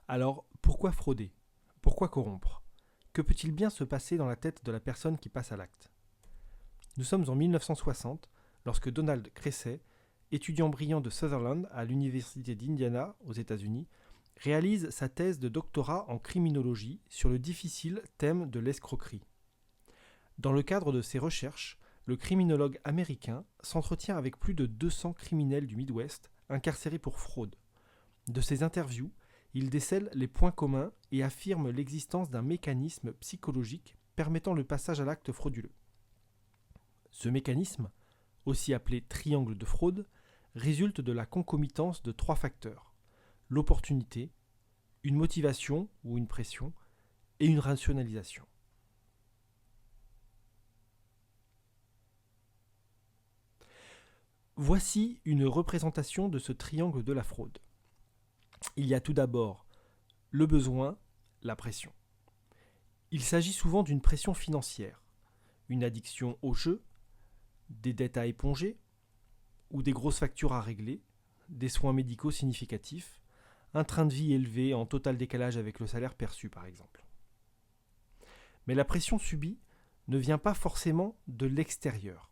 Alors, pourquoi frauder? Pourquoi corrompre? Que peut-il bien se passer dans la tête de la personne qui passe à l'acte? Nous sommes en 1960, lorsque Donald Cressey, étudiant brillant de Sutherland à l'Université d'Indiana aux États-Unis, réalise sa thèse de doctorat en criminologie sur le difficile thème de l'escroquerie. Dans le cadre de ses recherches, le criminologue américain s'entretient avec plus de 200 criminels du Midwest incarcérés pour fraude. De ses interviews, il décèle les points communs et affirme l'existence d'un mécanisme psychologique permettant le passage à l'acte frauduleux. Ce mécanisme, aussi appelé triangle de fraude, résulte de la concomitance de 3 facteurs: l'opportunité, une motivation ou une pression et une rationalisation. Voici une représentation de ce triangle de la fraude. Il y a tout d'abord le besoin, la pression. Il s'agit souvent d'une pression financière, une addiction au jeu, des dettes à éponger ou des grosses factures à régler, des soins médicaux significatifs, un train de vie élevé en total décalage avec le salaire perçu par exemple. Mais la pression subie ne vient pas forcément de l'extérieur.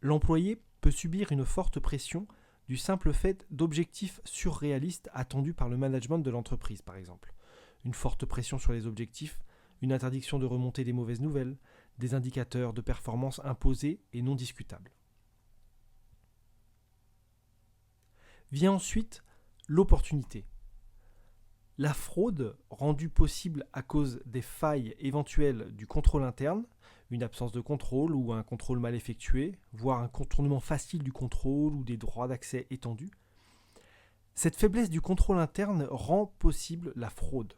L'employé peut subir une forte pression du simple fait d'objectifs surréalistes attendus par le management de l'entreprise, par exemple. Une forte pression sur les objectifs, une interdiction de remonter des mauvaises nouvelles, des indicateurs de performance imposés et non discutables. Vient ensuite l'opportunité. La fraude, rendue possible à cause des failles éventuelles du contrôle interne, une absence de contrôle ou un contrôle mal effectué, voire un contournement facile du contrôle ou des droits d'accès étendus. Cette faiblesse du contrôle interne rend possible la fraude.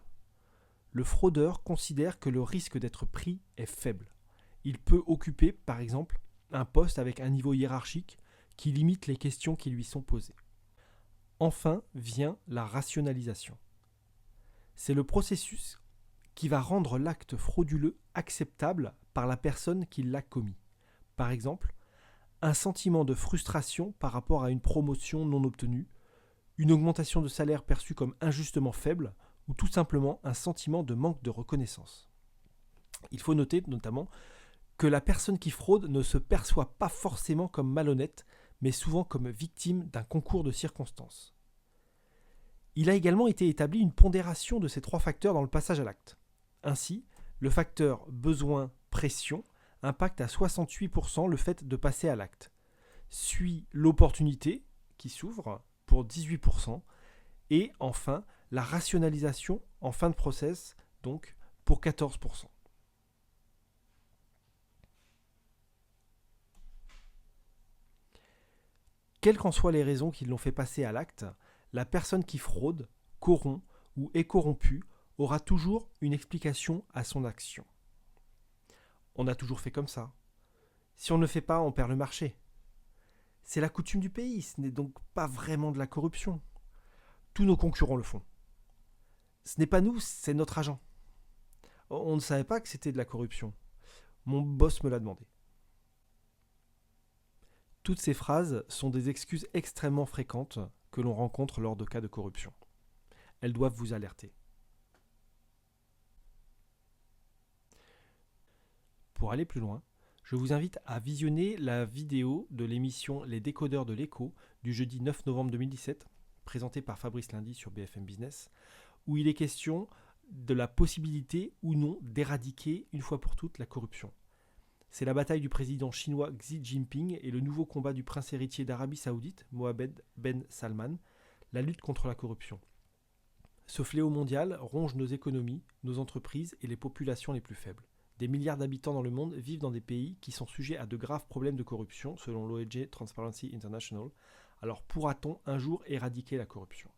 Le fraudeur considère que le risque d'être pris est faible. Il peut occuper, par exemple, un poste avec un niveau hiérarchique qui limite les questions qui lui sont posées. Enfin vient la rationalisation. C'est le processus qui va rendre l'acte frauduleux acceptable par la personne qui l'a commis. Par exemple, un sentiment de frustration par rapport à une promotion non obtenue, une augmentation de salaire perçue comme injustement faible, ou tout simplement un sentiment de manque de reconnaissance. Il faut noter notamment que la personne qui fraude ne se perçoit pas forcément comme malhonnête, mais souvent comme victime d'un concours de circonstances. Il a également été établi une pondération de ces 3 facteurs dans le passage à l'acte. Ainsi, le facteur besoin-pression impacte à 68% le fait de passer à l'acte. Suit l'opportunité, qui s'ouvre, pour 18%, et enfin la rationalisation en fin de process, donc pour 14%. Quelles qu'en soient les raisons qui l'ont fait passer à l'acte, la personne qui fraude, corrompt ou est corrompue aura toujours une explication à son action. On a toujours fait comme ça. Si on ne le fait pas, on perd le marché. C'est la coutume du pays, ce n'est donc pas vraiment de la corruption. Tous nos concurrents le font. Ce n'est pas nous, c'est notre agent. On ne savait pas que c'était de la corruption. Mon boss me l'a demandé. Toutes ces phrases sont des excuses extrêmement fréquentes que l'on rencontre lors de cas de corruption. Elles doivent vous alerter. Pour aller plus loin, je vous invite à visionner la vidéo de l'émission Les Décodeurs de l'écho du jeudi 9 novembre 2017, présentée par Fabrice Lundy sur BFM Business, où il est question de la possibilité ou non d'éradiquer une fois pour toutes la corruption. C'est la bataille du président chinois Xi Jinping et le nouveau combat du prince héritier d'Arabie Saoudite, Mohammed Ben Salman, la lutte contre la corruption. Ce fléau mondial ronge nos économies, nos entreprises et les populations les plus faibles. Des milliards d'habitants dans le monde vivent dans des pays qui sont sujets à de graves problèmes de corruption, selon l'ONG Transparency International. Alors pourra-t-on un jour éradiquer la corruption ?